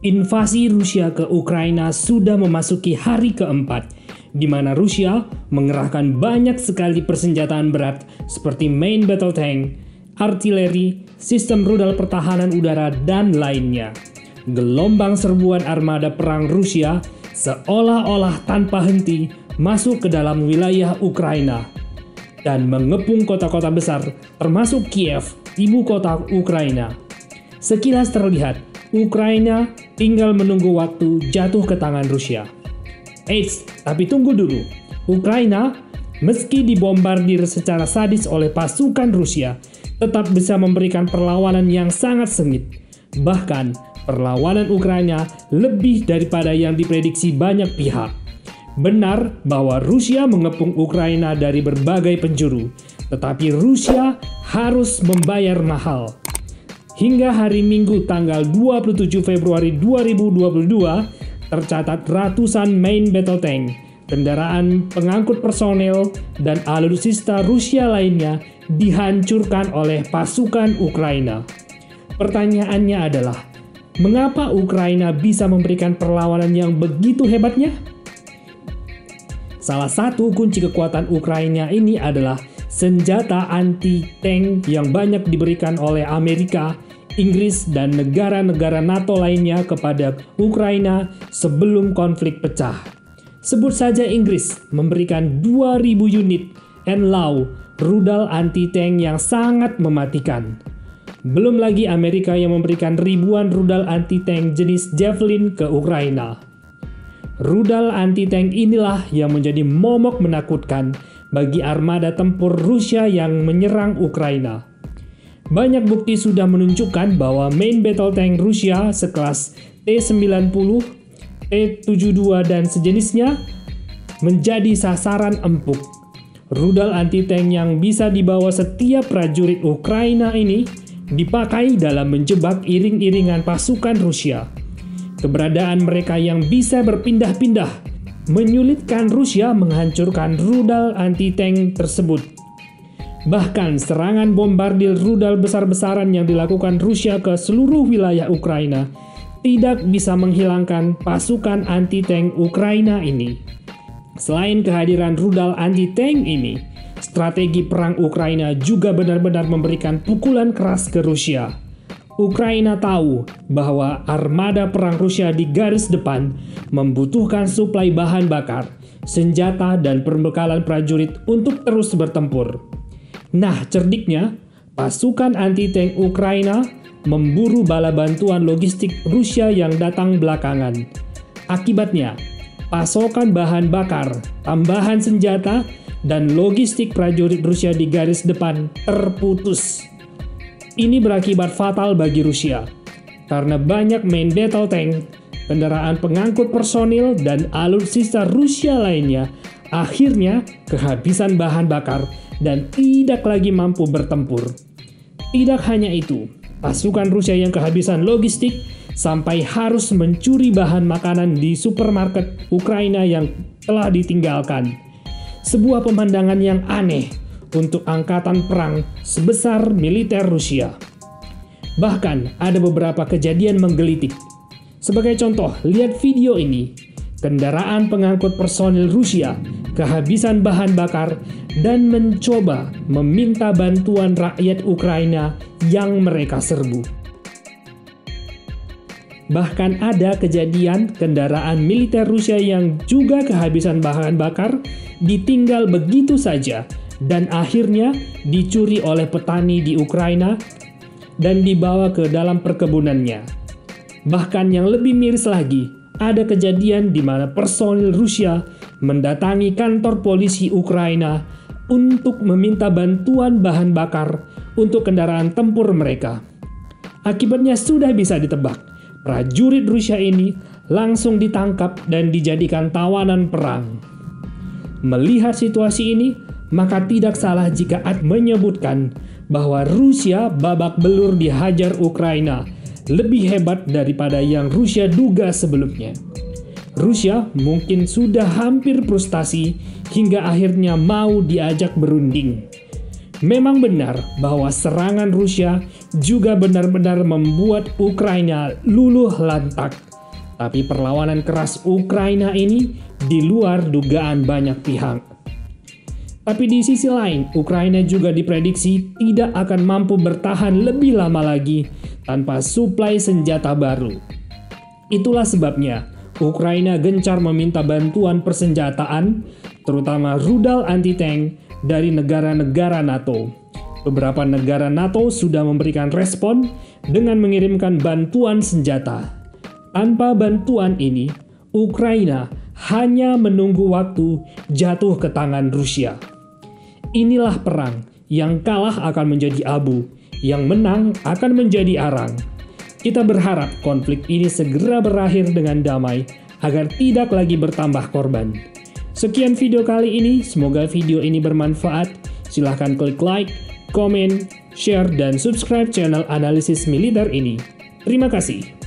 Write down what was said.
Invasi Rusia ke Ukraina sudah memasuki hari keempat, di mana Rusia mengerahkan banyak sekali persenjataan berat seperti main battle tank, artileri, sistem rudal pertahanan udara, dan lainnya. Gelombang serbuan armada perang Rusia seolah-olah tanpa henti masuk ke dalam wilayah Ukraina dan mengepung kota-kota besar termasuk Kiev, ibu kota Ukraina. Sekilas terlihat, Ukraina tinggal menunggu waktu jatuh ke tangan Rusia. Eits, tapi tunggu dulu. Ukraina, meski dibombardir secara sadis oleh pasukan Rusia, tetap bisa memberikan perlawanan yang sangat sengit. Bahkan, perlawanan Ukraina lebih daripada yang diprediksi banyak pihak. Benar bahwa Rusia mengepung Ukraina dari berbagai penjuru, tetapi Rusia harus membayar mahal. Hingga hari Minggu tanggal 27 Februari 2022, tercatat ratusan main battle tank, kendaraan pengangkut personel, dan alutsista Rusia lainnya dihancurkan oleh pasukan Ukraina. Pertanyaannya adalah, mengapa Ukraina bisa memberikan perlawanan yang begitu hebatnya? Salah satu kunci kekuatan Ukraina ini adalah senjata anti-tank yang banyak diberikan oleh Amerika, Inggris, dan negara-negara NATO lainnya kepada Ukraina sebelum konflik pecah. Sebut saja Inggris memberikan 2.000 unit NLAW, rudal anti-tank yang sangat mematikan. Belum lagi Amerika yang memberikan ribuan rudal anti-tank jenis Javelin ke Ukraina. Rudal anti-tank inilah yang menjadi momok menakutkan bagi armada tempur Rusia yang menyerang Ukraina. Banyak bukti sudah menunjukkan bahwa main battle tank Rusia sekelas T-90, T-72, dan sejenisnya menjadi sasaran empuk. Rudal anti-tank yang bisa dibawa setiap prajurit Ukraina ini dipakai dalam menjebak iring-iringan pasukan Rusia. Keberadaan mereka yang bisa berpindah-pindah menyulitkan Rusia menghancurkan rudal anti-tank tersebut. Bahkan serangan bombardir rudal besar-besaran yang dilakukan Rusia ke seluruh wilayah Ukraina tidak bisa menghilangkan pasukan anti-tank Ukraina ini. Selain kehadiran rudal anti-tank ini, strategi perang Ukraina juga benar-benar memberikan pukulan keras ke Rusia. Ukraina tahu bahwa armada perang Rusia di garis depan membutuhkan suplai bahan bakar, senjata, dan perbekalan prajurit untuk terus bertempur. Nah, cerdiknya, pasukan anti-tank Ukraina memburu bala bantuan logistik Rusia yang datang belakangan. Akibatnya, pasokan bahan bakar, tambahan senjata, dan logistik prajurit Rusia di garis depan terputus. Ini berakibat fatal bagi Rusia, karena banyak main battle tank, kendaraan pengangkut personil, dan alutsista Rusia lainnya akhirnya kehabisan bahan bakar dan tidak lagi mampu bertempur. Tidak hanya itu, pasukan Rusia yang kehabisan logistik sampai harus mencuri bahan makanan di supermarket Ukraina yang telah ditinggalkan. Sebuah pemandangan yang aneh untuk angkatan perang sebesar militer Rusia. Bahkan ada beberapa kejadian menggelitik. Sebagai contoh, lihat video ini. Kendaraan pengangkut personil Rusia kehabisan bahan bakar dan mencoba meminta bantuan rakyat Ukraina yang mereka serbu. Bahkan ada kejadian kendaraan militer Rusia yang juga kehabisan bahan bakar ditinggal begitu saja dan akhirnya dicuri oleh petani di Ukraina dan dibawa ke dalam perkebunannya. Bahkan yang lebih miris lagi, ada kejadian di mana personil Rusia mendatangi kantor polisi Ukraina untuk meminta bantuan bahan bakar untuk kendaraan tempur mereka. Akibatnya sudah bisa ditebak, prajurit Rusia ini langsung ditangkap dan dijadikan tawanan perang. Melihat situasi ini, maka tidak salah jika menyebutkan bahwa Rusia babak belur dihajar Ukraina lebih hebat daripada yang Rusia duga sebelumnya. Rusia mungkin sudah hampir frustasi hingga akhirnya mau diajak berunding. Memang benar bahwa serangan Rusia juga benar-benar membuat Ukraina luluh lantak. Tapi perlawanan keras Ukraina ini di luar dugaan banyak pihak. Tapi di sisi lain, Ukraina juga diprediksi tidak akan mampu bertahan lebih lama lagi tanpa suplai senjata baru. Itulah sebabnya Ukraina gencar meminta bantuan persenjataan, terutama rudal anti-tank dari negara-negara NATO. Beberapa negara NATO sudah memberikan respon dengan mengirimkan bantuan senjata. Tanpa bantuan ini, Ukraina hanya menunggu waktu jatuh ke tangan Rusia. Inilah perang, yang kalah akan menjadi abu, yang menang akan menjadi arang. Kita berharap konflik ini segera berakhir dengan damai, agar tidak lagi bertambah korban. Sekian video kali ini, semoga video ini bermanfaat. Silahkan klik like, komen, share, dan subscribe channel Analisis Militer ini. Terima kasih.